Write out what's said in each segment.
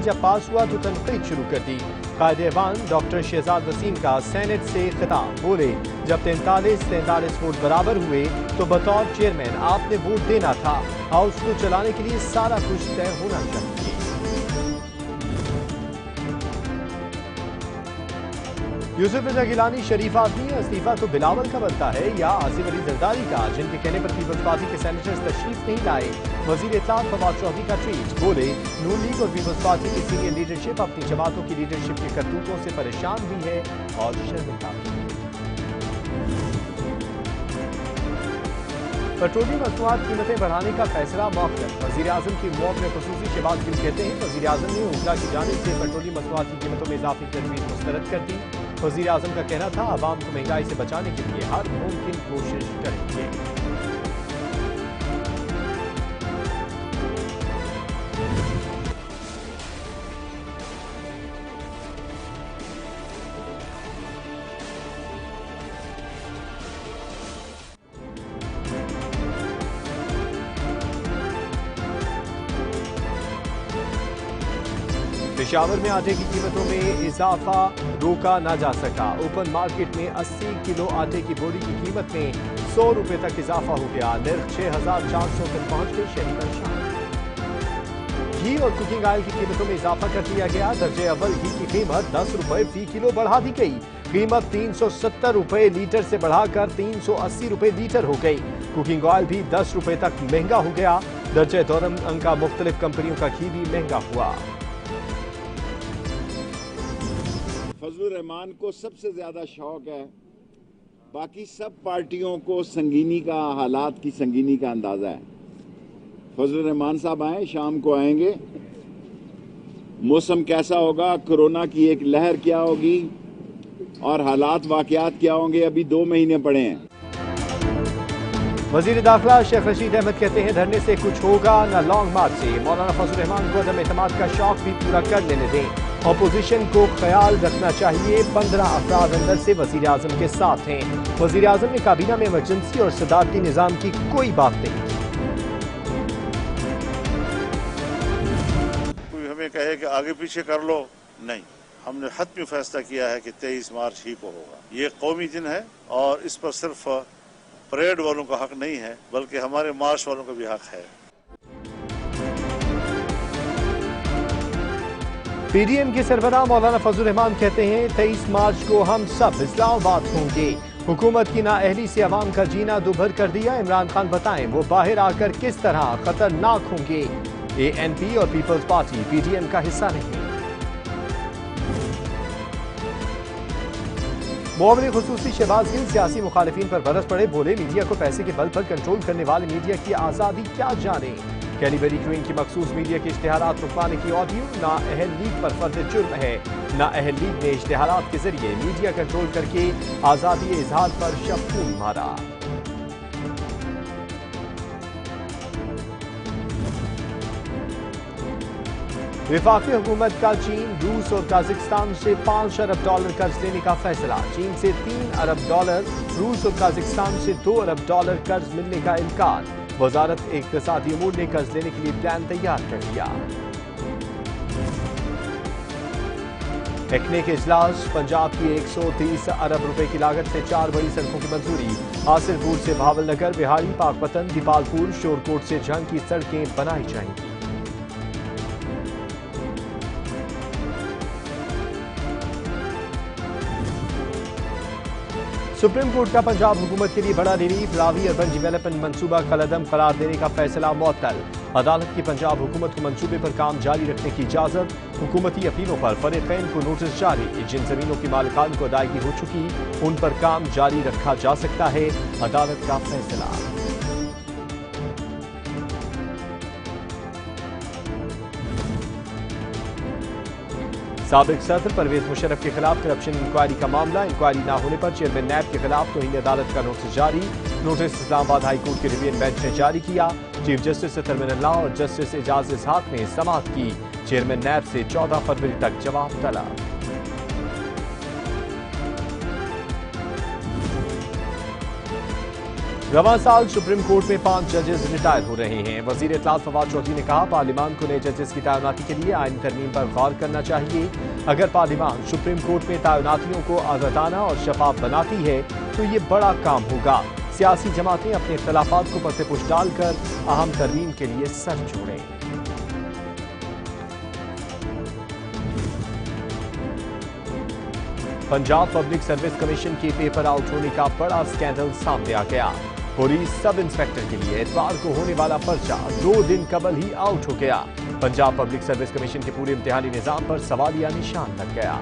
जब पास हुआ तो तनकीद शुरू कर दी। कायदे-ए-ऐवान डॉक्टर शहजाद वसीम का सेनेट से खिताब, बोले जब 43 वोट बराबर हुए तो बतौर चेयरमैन आपने वोट देना था। हाउस को चलाने के लिए सारा कुछ तय होना चाहिए। यूसुफ रजा गिलानी शरीफ आदमी है, इस्तीफा तो बिलावल का बनता है या आसिफ अली जरदारी का, जिनके कहने पर पीपल्स पार्टी के सेनेटर्स तशरीफ नहीं लाए। वजीर इत्तलात फवाद चौधरी का ट्वीट, बोले नून लीग और पीपल्स पार्टी की सीनियर लीडरशिप अपनी जमातों की लीडरशिप के करतूतों से परेशान भी है और शर्मिंदा भी। पेट्रोलियम मसनूआत कीमतें बढ़ाने का फैसला मौखर, वजीर आजम की मौत में खुसूसी शहबाज गिल कहते हैं वजीर आजम ने उजला की जानिब से पेट्रोलियम मसनूआत की कीमतों में इजाफे की तजवीज़ मुस्तरद कर दी। वजीर आजम का कहना था आवाम को महंगाई से बचाने के लिए हर मुमकिन कोशिश करेंगे। पेशावर में आटे की कीमतों में इजाफा रोका ना जा सका। ओपन मार्केट में 80 किलो आटे की बोरी की कीमत में 100 रुपए तक इजाफा हो गया। निर्ख 6,400 तक पहुंच गई। शहरी परेशान। घी और कुकिंग ऑयल की कीमतों में इजाफा कर दिया गया। दर्जे अव्वल घी की कीमत 10 रुपए फी किलो बढ़ा दी गई। कीमत 370 रुपए लीटर से बढ़ाकर 380 रुपए लीटर हो गई। कुकिंग ऑयल भी 10 रुपए तक महंगा हो गया। दर्जे दौरम का मुख्तलिफ कंपनियों का घी भी महंगा हुआ। फजलुर रहमान को सबसे ज्यादा शौक है, बाकी सब पार्टियों को संगीनी का, हालात की संगीनी का अंदाजा है। फजलुर रहमान साहब आए, शाम को आएंगे, मौसम कैसा होगा, कोरोना की एक लहर क्या होगी और हालात वाकयात क्या होंगे, अभी 2 महीने पड़े हैं। वजीर दाखिला शेख रशीद अहमद कहते हैं धरने से कुछ होगा न लॉन्ग मार्च से। मौलाना फजलुर रहमान को अदम एतमाद का शौक भी पूरा कर लेने दें। अपोजिशन को ख्याल रखना चाहिए 15 अफराद अंदर से वजीर आजम के साथ हैं। वजीर आजम ने काबीना में इमरजेंसी और सदारती निजाम की कोई बात नहीं की। कोई हमें कहे कि आगे पीछे कर लो, नहीं, हमने हतमी फैसला किया है कि 23 मार्च ही को होगा। ये कौमी दिन है और इस पर सिर्फ परेड वालों का हक नहीं है बल्कि हमारे मार्च वालों का भी हक है। पीडीएम के सरबराह मौलाना फजलुर रहमान कहते हैं 23 मार्च को हम सब इस्लामाबाद होंगे। हुकूमत की नाअहली से अवाम का जीना दुभर कर दिया। इमरान खान बताएं वो बाहर आकर किस तरह खतरनाक होंगे। एएनपी और पीपल्स पार्टी पीडीएम का हिस्सा नहीं। मुआविन खुसूसी शहबाज गिल सियासी मुखालिफिन पर बरस पड़े, बोले मीडिया को पैसे के बल पर कंट्रोल करने वाले मीडिया की आजादी क्या जाने। कैलीबरी क्वीन की मखसूस मीडिया के इश्तिहारात रुकवाने की ऑडियो। नाअहल लीग पर फर्द जुर्म है। नाअहल लीग ने इश्तिहारात के जरिए मीडिया कंट्रोल करके आजादी इजहार पर शफून मारा। वफाकी हुकूमत का चीन, रूस और काजाकिस्तान से $5 अरब कर्ज लेने का फैसला। चीन से $3 अरब, रूस और काजाकिस्तान से $2 अरब कर्ज मिलने का इम्कान। वजारत इक्तिसादी अमूर ने कर्ज लेने के लिए प्लान तैयार कर लिया। एक्ने के इजलास। पंजाब की 130 अरब रुपए की लागत से 4 बड़ी सड़कों की मंजूरी। हासिलपुर से भावलनगर, बिहारी, पाकपतन, दीपालपुर, शोरकोट से जंग की सड़कें बनाई जाएंगी। सुप्रीम कोर्ट का पंजाब हुकूमत के लिए बड़ा रिलीफ। रावी अर्बन डेवलपमेंट मंसूबा कलअदम करार देने का फैसला मुअत्तल। अदालत की पंजाब हुकूमत को मंसूबे पर काम जारी रखने की इजाजत। हुकूमती अपीलों पर फरीकैन को नोटिस जारी। जिन जमीनों की मालिकान को अदायगी हो चुकी उन पर काम जारी रखा जा सकता है, अदालत का फैसला। साबिक सदर परवेज मुशर्रफ के खिलाफ करप्शन इंक्वायरी का मामला। इंक्वायरी न होने पर चेयरमैन नैब के खिलाफ तौहीन अदालत का नोटिस जारी। नोटिस इस्लामाबाद हाई कोर्ट के डिवीजन बेंच ने जारी किया। चीफ जस्टिस तरमिन अल्लाह और जस्टिस एजाज इसहाक ने समाअत की। चेयरमैन नैब से 14 फरवरी तक जवाब तलब। रवां साल सुप्रीम कोर्ट में 5 जजेस रिटायर हो रहे हैं। वजीर इत्तलात फवाद चौधरी ने कहा, पार्लियामान को नए जजेस की तैनाती के लिए आईनी तरमीम पर गौर करना चाहिए। अगर पार्लियामान सुप्रीम कोर्ट में तैनातियों को आज़ादाना और शफाफ बनाती है तो ये बड़ा काम होगा। सियासी जमातें अपने इख्तलाफात को पर्दे पुश डालकर अहम तरमीम के लिए सर जोड़ें। पंजाब पब्लिक सर्विस कमीशन के पेपर आउट होने का बड़ा स्कैंडल सामने आ गया। पुलिस सब इंस्पेक्टर के लिए इतवार को होने वाला पर्चा 2 दिन कबल ही आउट हो गया। पंजाब पब्लिक सर्विस कमीशन के पूरे इम्तिहानी निजाम पर सवालिया निशान लग गया।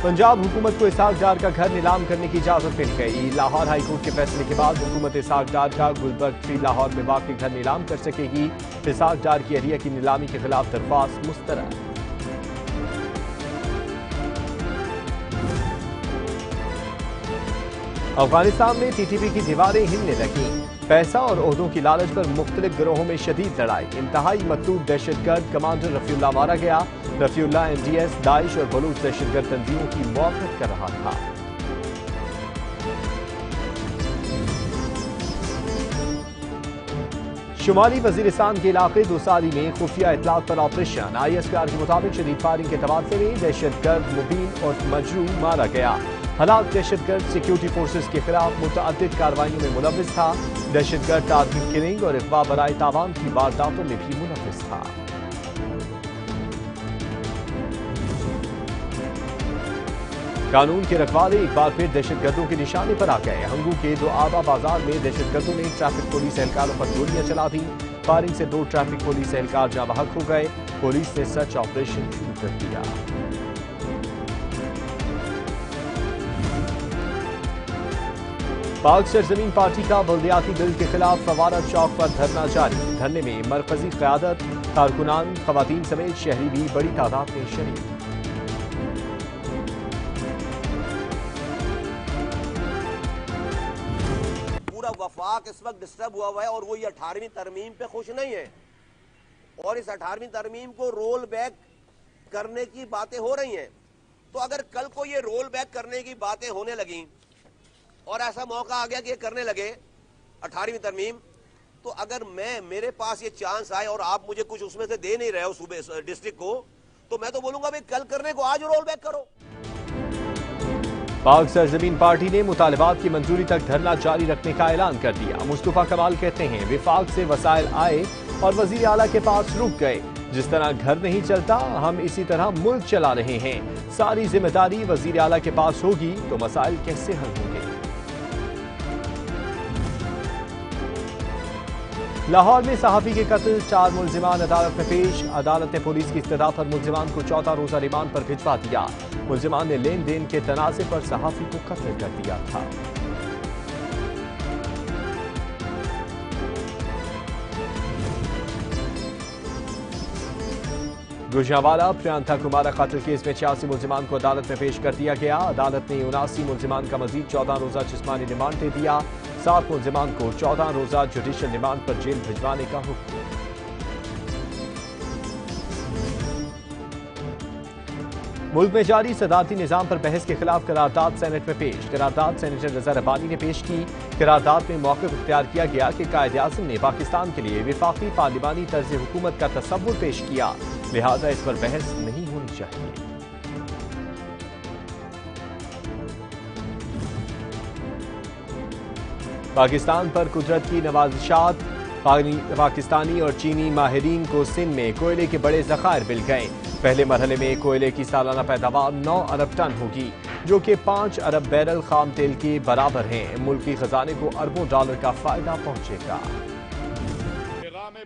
पंजाब हुकूमत को इसहाक डार का घर नीलाम करने की इजाजत मिल गई। लाहौर हाई कोर्ट के फैसले के बाद हुकूमत इसहाक डार का गुलबर्ग 3 लाहौर में वाक़ई घर नीलाम कर सकेगी। इसहाक डार की एरिया की नीलामी के खिलाफ दरख्वास्त मुस्तरद। अफगानिस्तान में टीटीपी की दीवारें हिलने लगी। पैसा और ओहदों की लालच पर मुख्तलिफ गिरोहों में शदीद लड़ाई। इंतहाई मतलूब दहशतगर्द कमांडर रफीउल्लाह मारा गया। रफीउल्लाह एनडीएस, दाइश और बलूच दहशतगर्द तंजीमों की मुआवनत कर रहा था। शुमाली वजीरिस्तान के इलाके दोसारी में खुफिया इतलात पर ऑपरेशन। ISPR के मुताबिक शदीद फायरिंग के तबादले में दहशतगर्द मुबीन और मजरू मारा गया। हालात दहशतगर्द सिक्योरिटी फोर्सेज के खिलाफ मुतअद्दिद कार्रवाइयों में मुलव्विस था। दहशतगर्द टारगेट किलिंग और इगवा बराए तावान की वारदातों में भी मुलव्विस था। कानून के रखवाले एक बार फिर दहशतगर्दों के निशाने पर आ गए। हंगू के दोआबा बाजार में दहशतगर्दों ने ट्रैफिक पुलिस एहलकारों पर गोलियां चला दी। फायरिंग से 2 ट्रैफिक पुलिस एहलकार जाँ बहक हो गए। पुलिस ने सर्च ऑपरेशन शुरू कर दिया। पाक सरजमीन पार्टी का बल्दियाती बिल के खिलाफ फवारा चौक पर धरना जारी। धरने में मरकजी क़यादत, कारकुनान, खवातीन समेत शहरी भी बड़ी तादाद में शरीक। पूरा वफाक इस वक्त डिस्टर्ब हुआ है और वो ये 18वीं तरमीम पे खुश नहीं है और इस 18वीं तरमीम को रोल बैक करने की बातें हो रही हैं। तो अगर कल को ये रोल बैक करने की बातें होने लगी और ऐसा मौका आ गया कि ये करने लगे 18वीं तरमीम, तो अगर मेरे पास ये चांस आए और आप मुझे कुछ उसमें से दे नहीं रहे हो सूबे डिस्ट्रिक्ट को, तो मैं तो बोलूंगा भाई कल करने को आज रोल बैक करो। पाक सरजमीन पार्टी ने मुतालिबात की मंजूरी तक धरना जारी रखने का ऐलान कर दिया। मुस्तफा कमाल कहते हैं, विफाक से वसाइल आए और वजीर आला के पास रुक गए। जिस तरह घर नहीं चलता, हम इसी तरह मुल्क चला रहे हैं। सारी जिम्मेदारी वजीर आला के पास होगी तो मसाइल कैसे हल होंगे। लाहौर में सहाफी के कत्ल, 4 मुल्जिमान अदालत में पेश। अदालत ने पुलिस की इस्तदा पर मुल्जिमान को 14 रोजा रिमांड पर भिजवा दिया। मुल्जिमान ने लेन देन के तनाज़े पर सहाफी को कत्ल कर दिया था। गुजरांवाला प्रियंका कुमारा कत्ल केस में 86 मुल्जिमान को अदालत में पेश कर दिया गया। अदालत ने 79 मुल्जिमान का मजीद 14 रोजा जिस्मानी रिमांड दे दिया। 7 मुल्जिमान को 14 रोजा जुडिशल रिमांड पर जेल भिजवाने का हुक्म। मुल्क में जारी सदारती निजाम पर बहस के खिलाफ करारदाद सेनेट में पेश। करारदाद सेनेटर रजा रब्बानी ने पेश की। करारदाद में मौक़िफ़ इख्तियार किया गया कि कायदे आज़म ने पाकिस्तान के लिए विफाकी पार्लिमानी तर्ज हुकूमत का तसव्वुर पेश किया, लिहाजा इस पर बहस नहीं होनी चाहिए। पाकिस्तान पर कुदरत की नवाजिशात, पाकिस्तानी और चीनी माहिरीन को सिंध में कोयले के बड़े ज़खायर मिल गए। पहले मरहले में कोयले की सालाना पैदावार 9 अरब टन होगी, जो कि 5 अरब बैरल खाम तेल के बराबर हैं। मुल्की खजाने को अरबों डॉलर का फायदा पहुंचेगा।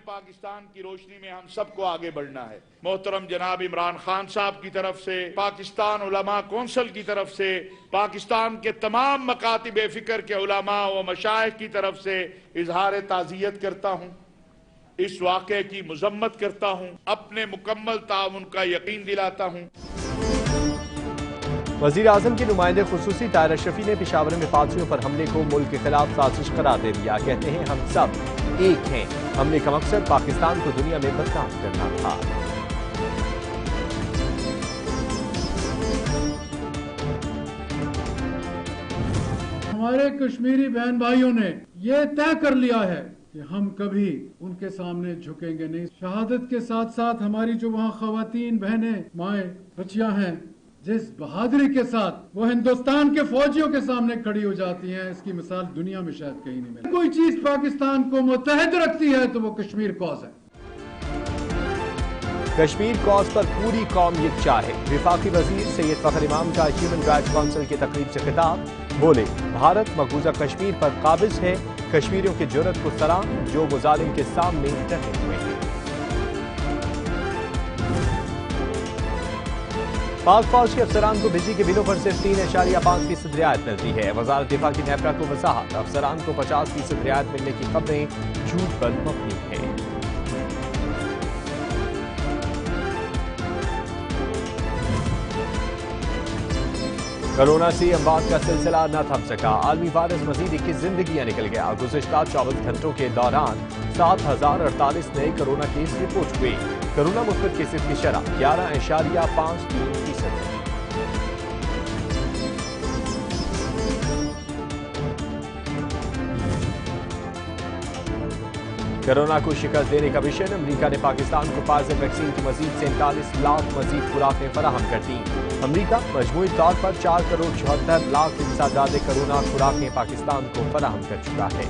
पाकिस्तान की रोशनी में हम सबको आगे बढ़ना है। मोहतरम जनाब इमरान खान साहब की तरफ से, पाकिस्तान उलमा कौंसिल की तरफ से, पाकिस्तान के तमाम मकातिब फिक्र के उलमा व मशाइख की तरफ से इजहार ताज़ियत करता हूँ। इस वाक़े की मज़म्मत करता हूँ। अपने मुकम्मल ताउन का यकीन दिलाता हूँ। वज़ीर आज़म के नुमाइंदे खुसूसी ताहिर अशरफी ने पेशावर में पादरियों पर हमले को मुल्क के खिलाफ साजिश करार दे दिया। कहते हैं, हम सब एक हैं। हमले का मकसद पाकिस्तान को दुनिया में बदनाम करना था। हमारे कश्मीरी बहन भाइयों ने ये तय कर लिया है कि हम कभी उनके सामने झुकेंगे नहीं। शहादत के साथ साथ हमारी जो वहाँ ख़वातीन, बहनें, माएँ, बच्चियाँ हैं, जिस बहादुरी के साथ वो हिंदुस्तान के फौजियों के सामने खड़ी हो जाती हैं, इसकी मिसाल दुनिया में शायद कहीं नहीं मिली। कोई चीज पाकिस्तान को मुत्तहद रखती है तो वो कश्मीर कॉज है। कश्मीर कॉज पर पूरी कौम यकजा है। वफाकी वजीर सैयद फखर इमाम का ह्यूमन राइट्स काउंसिल की तकरीब से खिताब। बोले, भारत मकबूजा कश्मीर पर काबिज है। कश्मीरियों की जुर्रत को सलाम जो मुजालिम के सामने डटे हुए हैं। पाक फौज के अफसरान को बिजली के बिलों पर सिर्फ 3.5% रियायत मिलती है। वजारत दिफा की नेपरा को वजाहत, अफसरान को 50% रियायत मिलने की खबरें झूठ पर मबनी हैं। कोरोना से अमवात का सिलसिला न थम सका। आलमी वायरस मजीद 21 जिंदगियां निकल गया। गुज़िश्ता 24 घंटों के दौरान 7,048 नए कोरोना केस रिपोर्ट हुए। कोरोना मुस्बत केसेस की शरह 11.53%। कोरोना को शिकस्त देने का मिशन। अमरीका ने पाकिस्तान को फाइजर वैक्सीन की मजीद 47 लाख मजीद खुराकें फराहम कर दी। अमरीका मजमूई तौर पर 4,74,00,000 से ज्यादा कोरोना खुराकें पाकिस्तान को फराहम कर चुका है।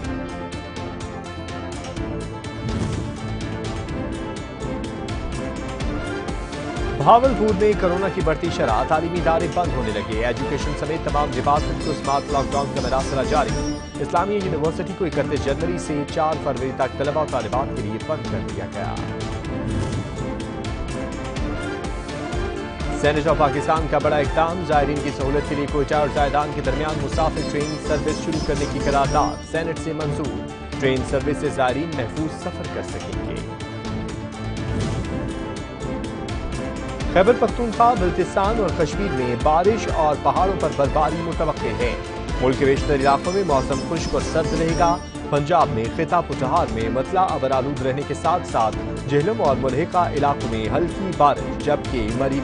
भावलपुर में कोरोना की बढ़ती शरह, तालीमी इदारे बंद होने लगे। एजुकेशन समेत तमाम डिपार्टमेंट को स्मार्ट लॉकडाउन का मरासला जारी। इस्लामी यूनिवर्सिटी को 31 जनवरी से 4 फरवरी तक तलबा और तालिबात के लिए बंद कर दिया गया। सेनेट ऑफ पाकिस्तान का बड़ा इक़दाम। ज़ायरीन की सहूलत के लिए कोयटा और ज़ायदान के दरमियान मुसाफिर ट्रेन सर्विस शुरू करने की करारदाद सेनेट से मंजूर। ट्रेन सर्विस से ज़ायरीन महफूज सफर कर सकेंगे। खैबर पख्तूनख्वा, बल्तिस्तान और कश्मीर में बारिश और पहाड़ों पर बर्फबारी मुतवक्के है। मुल्क के बेशतर इलाकों में मौसम खुश्क और सर्द रहेगा। पंजाब में खिता पुचहार में मतला अबर आलूद रहने के साथ साथ जेहलम और मुल्हिका इलाकों में हल्की बारिश, जबकि मरी में